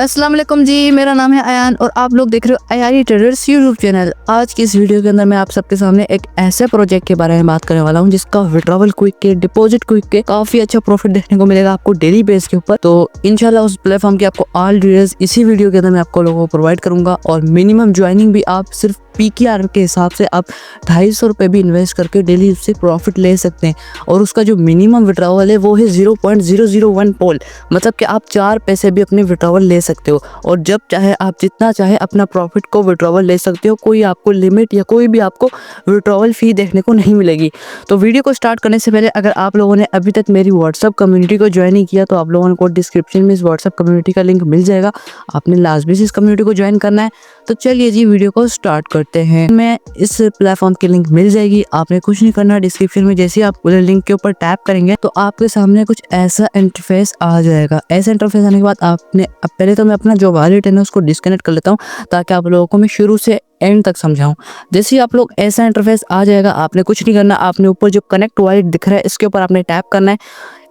अस्सलाम वालेकुम जी, मेरा नाम है अयान और आप लोग देख रहे हो अयानी ट्रेडर्स यूट्यूब चैनल। आज की इस वीडियो के अंदर मैं आप सबके सामने एक ऐसे प्रोजेक्ट के बारे में बात करने वाला हूं जिसका विड्रॉवल क्विक के, डिपॉजिट क्विक के काफी अच्छा प्रॉफिट देखने को मिलेगा आपको डेली बेस के ऊपर। तो इंशाल्लाह उस प्लेटफॉर्म की आपको ऑल डिटेल्स इसी वीडियो के अंदर मैं आपको लोगों को प्रोवाइड करूंगा और मिनिमम ज्वाइनिंग भी आप सिर्फ PKR के हिसाब से आप 250 रुपये भी इन्वेस्ट करके डेली उससे प्रॉफिट ले सकते हैं। और उसका जो मिनिमम विड्रॉवल है वो है 0.001 पोल, मतलब कि आप 4 पैसे भी अपने विड्रॉवल ले सकते हो और जब चाहे आप जितना चाहे अपना प्रॉफिट को विड्रॉवल ले सकते हो। कोई आपको लिमिट या कोई भी आपको विड्रॉवल फी देखने को नहीं मिलेगी। तो वीडियो को स्टार्ट करने से पहले अगर आप लोगों ने अभी तक मेरी व्हाट्सअप कम्युनिटी को ज्वाइन नहीं किया तो आप लोगों को डिस्क्रिप्शन में इस व्हाट्सअप कम्युनिटी का लिंक मिल जाएगा। आपने लाजमी से इस कम्युनिटी को ज्वाइन करना है। तो चलिए जी वीडियो को स्टार्ट करते हैं। मैं इस प्लेटफॉर्म की लिंक मिल जाएगी, आपने कुछ नहीं करना। डिस्क्रिप्शन में जैसे ही आप लिंक के ऊपर टैप करेंगे तो आपके सामने कुछ ऐसा इंटरफेस आ जाएगा। ऐसा इंटरफेस आने के बाद आपने अब पहले तो मैं अपना जो वॉलेट है ना उसको डिस्कनेक्ट कर लेता हूँ ताकि आप लोगों को मैं शुरू से एंड तक समझाऊं। जैसे ही आप लोग ऐसा इंटरफेस आ जाएगा, आपने कुछ नहीं करना। आपने ऊपर जो कनेक्ट वॉलेट दिख रहा है इसके ऊपर आपने टैप करना है।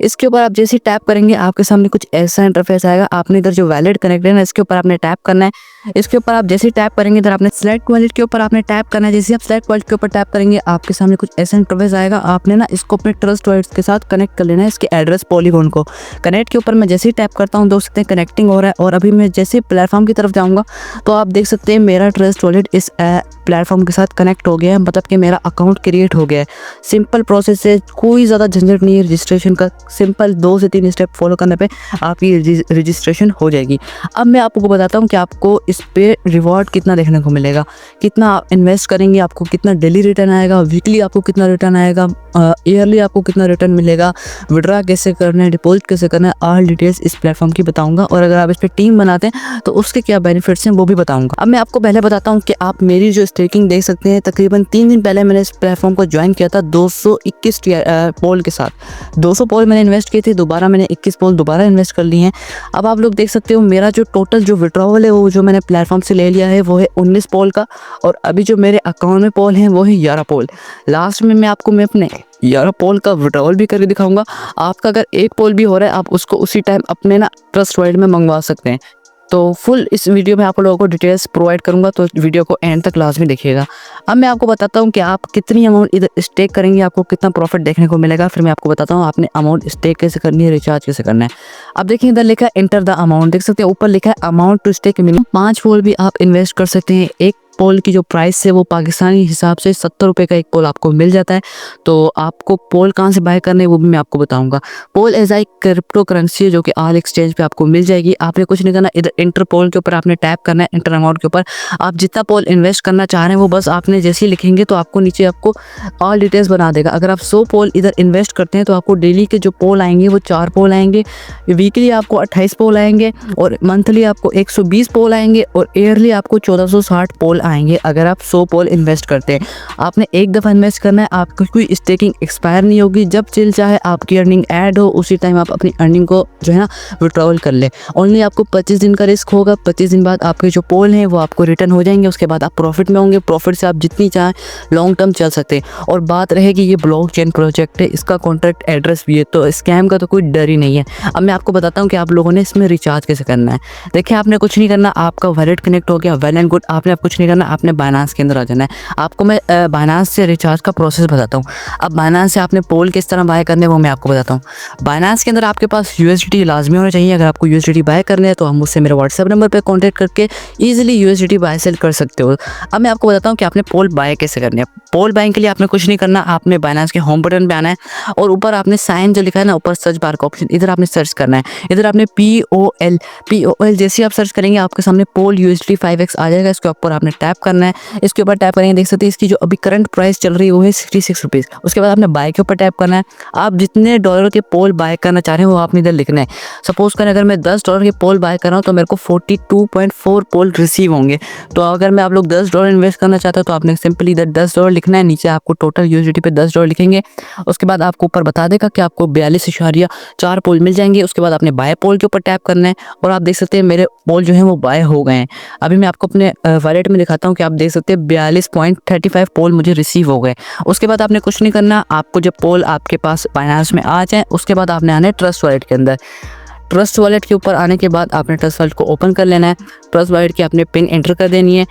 इसके ऊपर आप जैसे ही टैप करेंगे आपके सामने कुछ ऐसा इंटरफेस आएगा। आपने इधर जो वैलेट कनेक्ट है ना इसके ऊपर आपने टैप करना है। इसके ऊपर आप जैसे ही टैप करेंगे इधर आपने सेलेक्ट वॉलेट के ऊपर आपने टैप करना है। जैसे आप सेलेक्ट वॉलेट के ऊपर टैप करेंगे आपके सामने कुछ ऐसा इंटरफेस आएगा। आपने ना इसको अपने ट्रस्ट वॉलेट के साथ कनेक्ट कर लेना है, इसके एड्रेस पॉलीगॉन को। कनेक्ट के ऊपर मैं जैसे ही टैप करता हूँ देख सकते हैं कनेक्टिंग हो रहा है। और अभी मैं जैसे प्लेटफॉर्म की तरफ जाऊँगा तो आप देख सकते हैं मेरा ट्रस्ट वॉलेट इस प्लेटफॉर्म के साथ कनेक्ट हो गया है, मतलब कि मेरा अकाउंट क्रिएट हो गया है। सिंपल प्रोसेस है, कोई ज़्यादा झंझट नहीं है रजिस्ट्रेशन का। सिंपल 2 से 3 स्टेप फॉलो करने पे आपकी रजिस्ट्रेशन हो जाएगी। अब मैं आपको बताता हूँ कि आपको इस पे रिवॉर्ड कितना देखने को मिलेगा, कितना आप इन्वेस्ट करेंगे आपको कितना डेली रिटर्न आएगा, वीकली आपको कितना रिटर्न आएगा, ईयरली आपको कितना रिटर्न मिलेगा, विड्रॉ कैसे करना है, डिपॉजिट कैसे करना है, ऑल डिटेल्स इस प्लेटफॉर्म की बताऊंगा। और अगर आप इस पर टीम बनाते हैं तो उसके क्या बेनिफिट्स हैं वो भी बताऊंगा। अब मैं आपको पहले बताता हूँ कि आप मेरी जो स्टेकिंग देख सकते हैं। तकरीबन 3 दिन पहले मैंने इस प्लेटफॉर्म को ज्वाइन किया था 221 पोल के साथ। 200 पोल मैंने इन्वेस्ट किए थे, दोबारा मैंने 21 पोल दोबारा इन्वेस्ट कर लिए हैं। अब आप लोग देख सकते हो मेरा जो टोटल जो विड्रॉवल है वो जो मैंने प्लेटफॉर्म से ले लिया है वो है 19 पोल का। और अभी जो मेरे अकाउंट में पोल हैं वो है 11 पोल। लास्ट में मैं आपको अपने 11 पोल का विड्रॉवल भी करके दिखाऊंगा। आपका अगर एक पोल भी हो रहा है आप उसको उसी टाइम अपने ना ट्रस्ट वॉलेट में मंगवा सकते हैं। तो फुल इस वीडियो में आप लोगों को डिटेल्स प्रोवाइड करूंगा, तो वीडियो को एंड तक लाजमी देखिएगा। अब मैं आपको बताता हूं कि आप कितनी अमाउंट इधर स्टेक करेंगे आपको कितना प्रॉफिट देखने को मिलेगा। फिर मैं आपको बताता हूं आपने अमाउंट स्टेक कैसे करनी है, रिचार्ज कैसे करना है। अब देखिए इधर लिखा है एंटर द अमाउंट, देख सकते हैं ऊपर लिखा है अमाउंट टू स्टेक मिनिमम 5 पोल भी आप इन्वेस्ट कर सकते हैं। एक पोल की जो प्राइस है वो पाकिस्तानी हिसाब से 70 रुपये का एक पोल आपको मिल जाता है। तो आपको पोल कहाँ से बाय करने है वो भी मैं आपको बताऊंगा। पोल एज आई क्रिप्टो करेंसी है जो कि ऑल एक्सचेंज पे आपको मिल जाएगी। आपने कुछ नहीं करना, इधर इंटर पोल के ऊपर आपने टैप करना है। इंटर अमाउंट के ऊपर आप जितना पोल इन्वेस्ट करना चाह रहे हैं वो बस आपने जैसे ही लिखेंगे तो आपको नीचे आपको ऑल डिटेल्स बना देगा। अगर आप 100 पोल इधर इन्वेस्ट करते हैं तो आपको डेली के जो पोल आएंगे वो 4 पोल आएंगे, वीकली आपको 28 पोल आएंगे और मंथली आपको 120 पोल आएंगे और ईयरली आपको 1460 पोल आएंगे अगर आप 100 पोल इन्वेस्ट करते हैं। आपने एक दफ़ा इन्वेस्ट करना है, आपकी कोई स्टेकिंग एक्सपायर नहीं होगी। जब चिल चाहे आपकी अर्निंग ऐड हो उसी टाइम आप अपनी अर्निंग को जो है ना विड्रॉवल कर ले। ओनली आपको 25 दिन का रिस्क होगा। 25 दिन बाद आपके जो पोल हैं वो आपको रिटर्न हो जाएंगे। उसके बाद आप प्रॉफिट में होंगे। प्रॉफिट से आप जितनी चाहें लॉन्ग टर्म चल सकते हैं। और बात रहेगी ये ब्लॉकचेन प्रोजेक्ट है, इसका कॉन्ट्रैक्ट एड्रेस भी है, तो स्कैम का तो कोई डर ही नहीं है। अब मैं आपको बताता हूँ कि आप लोगों ने इसमें रिचार्ज कैसे करना है। देखिए आपने कुछ नहीं करना, आपका वॉलेट कनेक्ट हो गया, वेल एंड गुड। आपने कुछ नहीं करना, आपने बाइनेंस के अंदर आ जाना है। आपको मैं बाइनेंस से रिचार्ज का प्रोसेस बताता हूँ। अब बाइनेंस से आपने पोल किस तरह बाय करने वो मैं आपको बताता हूँ। बाइनेंस के अंदर आपके पास USDT लाजमी होना चाहिए। अगर आपको USDT बाय करने हैं तो हम मुझसे मेरे व्हाट्सएप नंबर पर कॉन्टैक्ट करके ईजिली USDT बाय सेल कर सकते हो। अब मैं आपको बताता हूँ कि आपने पोल बाय कैसे करने हैं। पोल बाइंग के लिए आपने कुछ नहीं करना, आपने बाइनेंस के होम बटन पे आना है और ऊपर आपने साइन जो लिखा है ना ऊपर सर्च बार का ऑप्शन, इधर आपने सर्च करना है। इधर आपने POL जैसे आप सर्च करेंगे आपके सामने पोल USDT 5x आ जाएगा। इसके ऊपर आपने टैप करना है। इसके ऊपर टैप करेंगे देख सकते हैं इसकी जो अभी करंट प्राइस चल रही है वो है 66 रुपीज़। उसके बाद आपने बाय के ऊपर टैप करना है। आप जितने डॉलर के पोल बाय करना चाह रहे हैं वो आपने इधर लिखना है। सपोज करें अगर मैं 10 डॉलर के पोल बाय कर रहा हूँ तो मेरे को 42.4 पोल रिसीव होंगे। तो अगर मैं आप लोग 10 डॉलर इन्वेस्ट करना चाहते हो तो आपने सिंपली इधर 10 डॉलर लिखना है। नीचे आपको टोटल USDT पे 10 डॉलर लिखेंगे। उसके बाद आपको ऊपर बता देगा कि आपको 42.4 पोल मिल जाएंगे। उसके बाद आपने बाय पोल के ऊपर टैप करना है और आप देख सकते हैं मेरे पोल जो है वो बाय हो गए हैं। अभी मैं आपको अपने वॉलेट में दिखाता हूँ कि आप देख सकते हैं 42.35 पोल मुझे रिसीव हो गए। उसके बाद आपने कुछ नहीं करना, आपको जब पोल आपके पास बाइनेंस में आ जाए उसके बाद आपने आना है ट्रस्ट वॉलेट के अंदर। ट्रस्ट वॉलेट के ऊपर आने के बाद आपने ट्रस्ट वॉलेट को ओपन कर लेना है। ट्रस्ट वॉलेट की आपने पिन एंटर कर देनी है।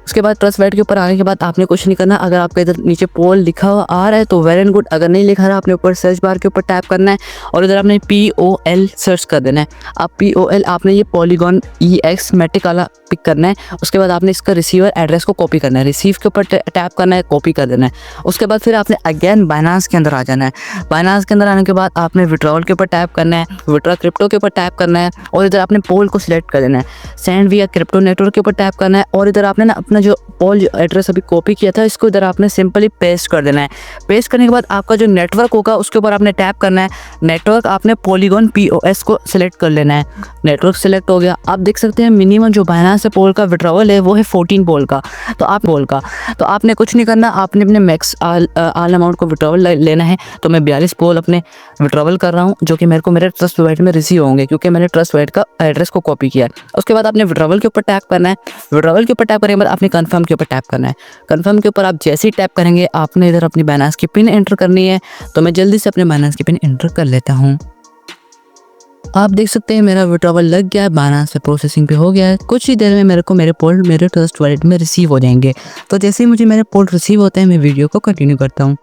उसके बाद ट्रस्ट वॉलेट के ऊपर आने के बाद आपने कुछ नहीं करना। अगर आपका इधर नीचे पोल लिखा हुआ आ रहा है तो वेल एंड गुड, अगर नहीं लिखा रहा आपने ऊपर सर्च बार के ऊपर टैप करना है और इधर आपने POL सर्च कर देना है। आप POL आपने ये पॉलीगॉन EX मैटिक वाला पिक करना है। उसके बाद आपने इसका रिसीवर एड्रेस को कॉपी करना है, रिसीव के ऊपर टैप करना है, कॉपी कर देना है। उसके बाद फिर आपने अगेन बाइनेंस के अंदर आ जाना है। बाइनेंस के अंदर आने के बाद आपने विड्रॉल के ऊपर टैप करना है, विड्रॉ क्रिप्टो के ऊपर टैप करना है और इधर आपने पोल को सिलेक्ट कर देना है। सेंड विया क्रिप्टो नेटवर्क के ऊपर टैप करना है और इधर आपने ना अपना जो पोल एड्रेस अभी कॉपी किया था इसको इधर आपने सिंपली पेस्ट कर देना है। पेस्ट करने के बाद आपका जो नेटवर्क होगा उसके ऊपर आपने टैप करना है। नेटवर्क आपने पॉलीगॉन POS को सिलेक्ट कर लेना है। नेटवर्क सिलेक्ट हो गया। आप देख सकते हैं मिनिमम जो बाइनेंस से पोल का विड्रॉवल है वो है 14 पोल का। तो आपने कुछ नहीं करना, आपने अपने मैक्स आल अमाउंट को विड्रॉवल लेना है। तो मैं 42 पोल अपने विड्रॉवल कर रहा हूँ जो कि मेरे को मेरे ट्रस्ट वॉलेट में रिसीव होंगे क्योंकि मैंने ट्रस्ट वॉलेट का एड्रेस को कॉपी किया है। उसके बाद आपने विड्रॉवल के ऊपर टैप करना है। विड्रॉवल के ऊपर टैप करने के बाद आपने कन्फर्म के ऊपर टैप करना है। कन्फर्म के ऊपर आप जैसे ही टैप करेंगे आपने इधर अपनी बाइनेंस की पिन एंटर करनी है। तो मैं जल्दी से अपने बाइनेंस की पिन एंटर कर लेता हूँ। आप देख सकते हैं मेरा विड्रॉवल लग गया है, बाइनेंस पे प्रोसेसिंग पे हो गया है। कुछ ही देर में मेरे को मेरे पोल मेरे ट्रस्ट वॉलेट में रिसीव हो जाएंगे। तो जैसे ही मुझे मेरे पोल रिसीव होते हैं मैं वीडियो को कंटिन्यू करता हूँ।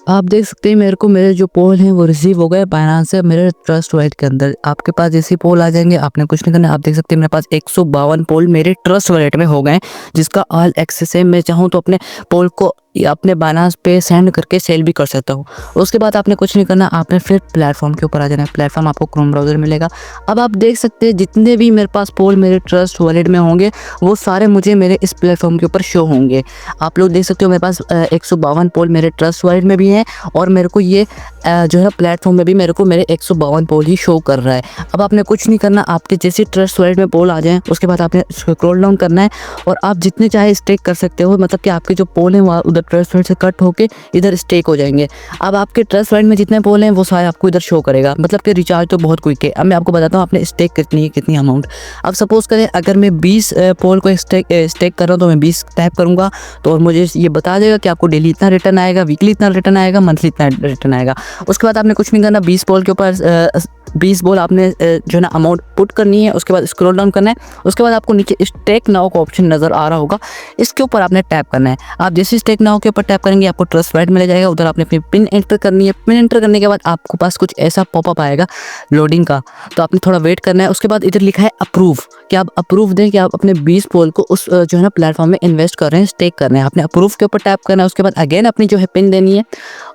आप देख सकते हैं मेरे को मेरे जो पोल हैं वो रिसीव हो गए बाइनेंस से मेरे ट्रस्ट वॉलेट के अंदर। आपके पास जैसे पोल आ जाएंगे आपने कुछ नहीं करना। आप देख सकते हैं मेरे पास 152 पोल मेरे ट्रस्ट वॉलेट में हो गए जिसका ऑल एक्सेस है। मैं चाहूँ तो अपने पोल को अपने बाइनेंस पे सेंड करके सेल भी कर सकता हूँ। उसके बाद आपने कुछ नहीं करना, आपने फिर प्लेटफॉर्म के ऊपर आ जाना है। प्लेटफॉर्म आपको क्रोम ब्राउज़र मिलेगा। अब आप देख सकते हैं जितने भी मेरे पास पोल मेरे ट्रस्ट वॉलेट में होंगे वो सारे मुझे मेरे इस प्लेटफॉर्म के ऊपर शो होंगे। आप लोग देख सकते हो मेरे पास 152 पोल मेरे ट्रस्ट वॉलेट में भी हैं और मेरे को ये जो है प्लेटफॉर्म में भी मेरे को मेरे 152 पोल ही शो कर रहा है। अब आपने कुछ नहीं करना, आपके जैसे ट्रस्ट वॉलेट में पोल आ जाएँ उसके बाद आपने स्क्रॉल डाउन करना है और आप जितने चाहे स्टेक कर सकते हो। मतलब कि आपके जो पोल हैं वो उधर ट्रस्ट वॉलेट से कट होके इधर स्टेक हो जाएंगे। अब आपके ट्रस्ट वॉलेट में जितने पोल हैं वो सारे आपको इधर शो करेगा। मतलब कि रिचार्ज तो बहुत क्विक है। अब मैं आपको बताता हूँ आपने स्टेक कितनी अमाउंट। अब सपोज करें अगर मैं 20 पोल को स्टेक कर रहा हूँ तो मैं 20 टैप करूँगा तो और मुझे ये बता देगा कि आपको डेली इतना रिटर्न आएगा, वीकली इतना रिटर्न आएगा, मंथली इतना रिटर्न आएगा। उसके बाद आपने कुछ नहीं करना, 20 पोल के ऊपर 20 बोल आपने जो है ना अमाउंट पुट करनी है। उसके बाद स्क्रॉल डाउन करना है। उसके बाद आपको नीचे स्टेक नाउ का ऑप्शन नज़र आ रहा होगा, इसके ऊपर आपने टैप करना है। आप जैसे स्टेक नाउ के ऊपर टैप करेंगे आपको ट्रस्ट वॉलेट मिल जाएगा। उधर आपने अपनी पिन एंटर करनी है। पिन एंटर करने के बाद आपको पास कुछ ऐसा पॉपअप आएगा लोडिंग का, तो आपने थोड़ा वेट करना है। उसके बाद इधर लिखा है अप्रूव, कि आप अप्रूव दें कि आप अपने 20 पोल को उस जो है ना प्लेटफॉर्म में इन्वेस्ट कर रहे हैं, स्टेक कर रहे हैं। आपने अप्रूव के ऊपर टैप करना है। उसके बाद अगेन अपनी जो है पिन देनी है।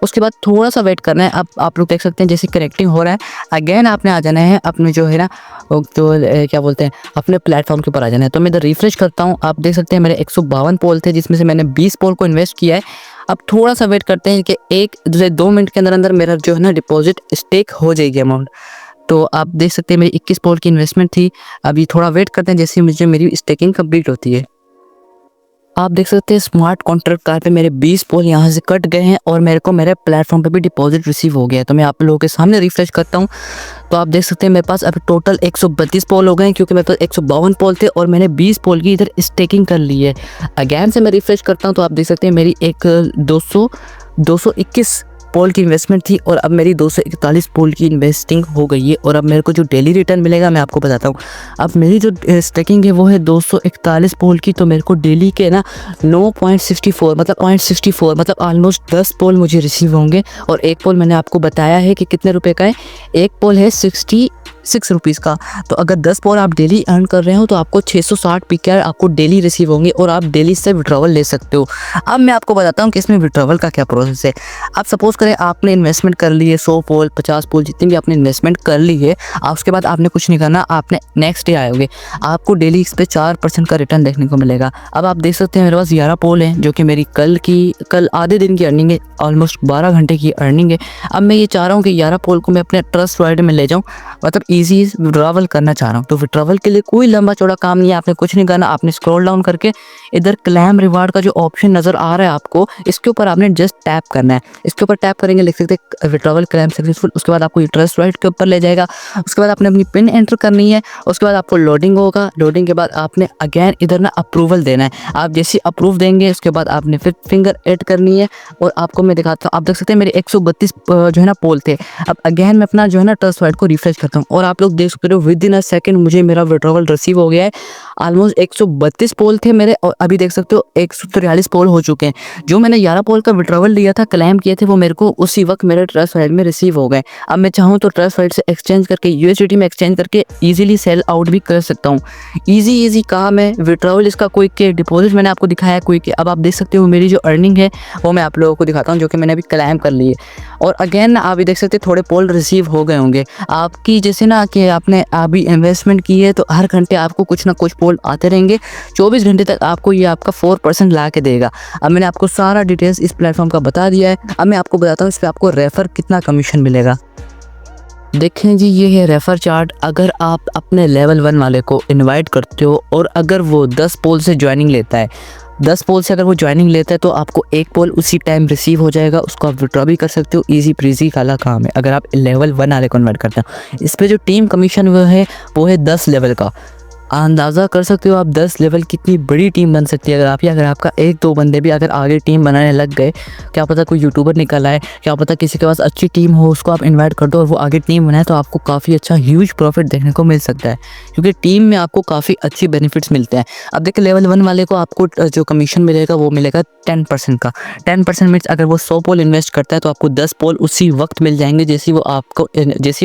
उसके बाद थोड़ा सा वेट करना है। अब आप लोग देख सकते हैं जैसे कनेक्टिंग हो रहा है। अगेन आपने आ जाना है अपने जो है ना तो क्या बोलते हैं अपने प्लेटफॉर्म के ऊपर आ जाना है। तो मैं इधर रिफ्रेश करता हूँ। आप देख सकते हैं मेरे 152 पोल थे जिसमें से मैंने 20 पोल को इन्वेस्ट किया है। अब थोड़ा सा वेट करते हैं कि 1 से 2 मिनट के अंदर अंदर मेरा जो है ना डिपॉजिट स्टेक हो जाएगी अमाउंट। तो आप देख सकते हैं मेरी 21 पोल की इन्वेस्टमेंट थी। अभी थोड़ा वेट करते हैं जैसे मुझे मेरी स्टेकिंग कंप्लीट होती है। आप देख सकते हैं स्मार्ट कॉन्ट्रैक्ट कार्ड पे मेरे 20 पोल यहाँ से कट गए हैं और मेरे को मेरे प्लेटफॉर्म पे भी डिपॉजिट रिसीव हो गया है। तो मैं आप लोगों के सामने रिफ्रेश करता हूँ तो आप देख सकते हैं मेरे पास अभी टोटल 132 पोल हो गए हैं क्योंकि मेरे पास 152 पोल थे और मैंने 20 पोल की इधर स्टेकिंग कर ली है। अगेन से मैं रिफ्रेश करता हूँ तो आप देख सकते हैं मेरी एक 221 पोल की इन्वेस्टमेंट थी और अब मेरी 241 पोल की इन्वेस्टिंग हो गई है। और अब मेरे को जो डेली रिटर्न मिलेगा मैं आपको बताता हूँ। अब मेरी जो स्टेकिंग है वो है 241 पोल की, तो मेरे को डेली के ना 9.64 मतलब 0.64 मतलब ऑलमोस्ट 10 पोल मुझे रिसीव होंगे। और एक पोल मैंने आपको बताया है कि कितने रुपए का है, एक पोल है 66 रुपीज़ का। तो अगर 10 पोल आप डेली अर्न कर रहे हो तो आपको 660 PKR आपको डेली रिसीव होंगे और आप डेली से विड्रॉवल ले सकते हो। अब मैं आपको बताता हूँ कि इसमें विड्रॉवल का क्या प्रोसेस है। आप सपोज करें आपने इन्वेस्टमेंट कर ली है 100 पोल 50 पोल जितनी भी आपने इन्वेस्टमेंट कर ली है। उसके बाद आपने कुछ नहीं करना, आपने नेक्स्ट डे आयोगे आपको डेली इस पर 4% का रिटर्न देखने को मिलेगा। अब आप देख सकते हैं मेरे पास 11 पोल हैं जो कि मेरी कल आधे दिन की अर्निंग है, ऑलमोस्ट 12 घंटे की अर्निंग है। अब मैं ये चाह रहा हूँ कि 11 पोल को मैं अपने ट्रस्ट वॉलेट में ले जाऊँ, मतलब ईजी विड्रॉवल करना चाह रहा हूँ। तो विड्रॉवल के लिए कोई लंबा चौड़ा काम नहीं है, आपने कुछ नहीं करना। आपने स्क्रॉल डाउन करके इधर क्लेम रिवार्ड का जो ऑप्शन नज़र आ रहा है आपको, इसके ऊपर आपने जस्ट टैप करना है। इसके ऊपर टैप करेंगे, लिख सकते हैं विड्रॉवल क्लेम सक्सेसफुल। उसके बाद आपको ट्रस्ट राइट के ऊपर ले जाएगा। उसके बाद आपने अपनी पिन एंटर करनी है। उसके बाद आपको लोडिंग होगा। लोडिंग के बाद आपने अगेन इधर ना अप्रूवल देना है। आप जैसे अप्रूव देंगे उसके बाद आपने फिर फिंगर ऐड करनी है। और आपको मैं दिखाता हूँ, आप देख सकते हैं मेरे 132 जो है ना पोल थे। अब अगेन मैं अपना जो है ना ट्रस्ट वाइट को रिफ्रेश करता हूँ और आप लोग देख सकते हो विद इन अ सेकंड मुझे मेरा विड्रॉवल रिसीव हो गया है। ऑलमोस्ट 132 पोल थे मेरे और अभी देख सकते हो 143 पोल हो चुके हैं। जो मैंने 11 पोल का विड्रॉवल लिया था, क्लेम किए थे, वो मेरे को उसी वक्त मेरे ट्रस्ट वाइट में रिसीव हो गए। अब मैं चाहूँ तो ट्रस्ट वाइट से एक्सचेंज करके यूएसडीटी में एक्सचेंज करके ईजिली सेल आउट भी कर सकता हूँ। ईजी काम है। विड्रॉवल इसका क्विक के, डिपॉजिट मैंने आपको दिखाया क्विक के। अब आप देख सकते हो मेरी जो अर्निंग है वो मैं आप लोगों को दिखाता हूँ, जो कि मैंने अभी क्लेम कर ली है। और अगेन आप भी देख सकते हैं थोड़े पोल रिसीव हो गए होंगे आपकी, जैसे ना कि आपने अभी इन्वेस्टमेंट की है तो हर घंटे आपको कुछ ना कुछ पोल आते रहेंगे। 24 घंटे तक आपको ये आपका 4% ला के देगा। अब मैंने आपको सारा डिटेल्स इस प्लेटफॉर्म का बता दिया है। अब मैं आपको बताता हूँ इस पर आपको रेफर कितना कमीशन मिलेगा। देखें जी, ये है रेफर चार्ट। अगर आप अपने लेवल 1 वाले को इनवाइट करते हो और अगर वो 10 पोल से ज्वाइनिंग लेता है, 10 पोल से अगर वो ज्वाइनिंग लेता है तो आपको एक पोल उसी टाइम रिसीव हो जाएगा। उसको आप विड्रॉ भी कर सकते हो। इजी प्रीजी काला काम है अगर आप लेवल 1 वाले को इन्वाइट करते हो। इस पर जो टीम कमीशन वो है 10 लेवल का। अंदाज़ा कर सकते हो आप 10 लेवल कितनी बड़ी टीम बन सकती है अगर आपका एक दो बंदे भी अगर आगे टीम बनाने लग गए। क्या पता कोई यूट्यूबर निकल आए, क्या पता किसी के पास अच्छी टीम हो, उसको आप इनवाइट कर दो और वो आगे टीम बनाए, तो आपको काफ़ी अच्छा ह्यूज प्रॉफिट देखने को मिल सकता है, क्योंकि टीम में आपको काफ़ी अच्छी बेनिफिट्स मिलते हैं। अब देखिए लेवल 1 वाले को आपको जो कमीशन मिलेगा वो मिलेगा 10% का। 10% मीन्स अगर वो 100 पोल इन्वेस्ट करता है तो आपको 10 पोल उसी वक्त मिल जाएंगे। जैसे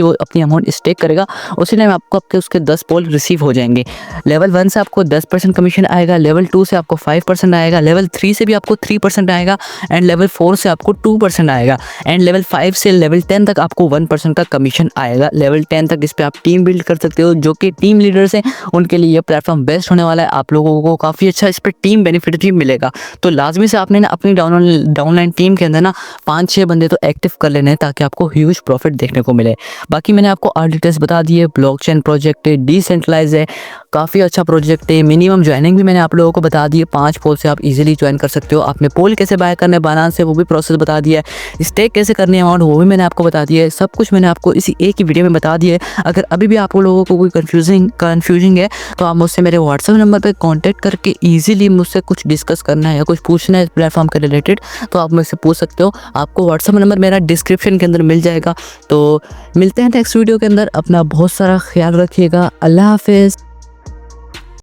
वो अपनी अमाउंट स्टेक करेगा उसी टाइम आपको आपके उसके 10 पोल रिसीव हो जाएंगे। लेवल 1 से आपको 10% कमीशन आएगा, लेवल 2 से आपको 5% आएगा, लेवल 3 से भी आपको 3% आएगा एंड लेवल 4 से आपको 2% आएगा एंड लेवल 5 से लेवल 10 तक आपको 1% का कमीशन आएगा। लेवल 10 तक इस पर आप टीम बिल्ड कर सकते हो। जो कि टीम लीडर्स हैं उनके लिए यह प्लेटफॉर्म बेस्ट होने वाला है। आप लोगों को काफ़ी अच्छा इस पर टीम बेनिफिट भी मिलेगा। तो लाजमी से आपने ना अपनी डाउनलाइन टीम के अंदर ना 5-6 बंदे तो एक्टिव कर लेने हैं ताकि आपको ह्यूज प्रॉफिट देखने को मिले। बाकी मैंने आपको और डिटेल्स बता दी है। ब्लॉकचेन प्रोजेक्ट है, डिसेंट्रलाइज है, काफ़ी अच्छा प्रोजेक्ट है। मिनिमम ज्वाइनिंग भी मैंने आप लोगों को बता दी है। 5 पोल से आप इजीली ज्वाइन कर सकते हो। आपने पोल कैसे बाय करना है बाइनेंस से वो भी प्रोसेस बता दिया है। स्टेक कैसे करनी है अमाउंट वो भी मैंने आपको बता दिया है। सब कुछ मैंने आपको इसी एक ही वीडियो में बता दिया है। अगर अभी भी आप लोगों को कोई कन्फ्यूजिंग है तो आप मुझसे मेरे व्हाट्सएप नंबर पर कॉन्टैक्ट करके ईजिली मुझसे कुछ डिस्कस करना है या कुछ पूछना है इस प्लेटफॉर्म के रिलेटेड तो आप मुझसे पूछ सकते हो। आपको व्हाट्सएप नंबर मेरा डिस्क्रिप्शन के अंदर मिल जाएगा। तो मिलते हैं नेक्स्ट वीडियो के अंदर। अपना बहुत सारा ख्याल रखिएगा। अल्लाह हाफिज़।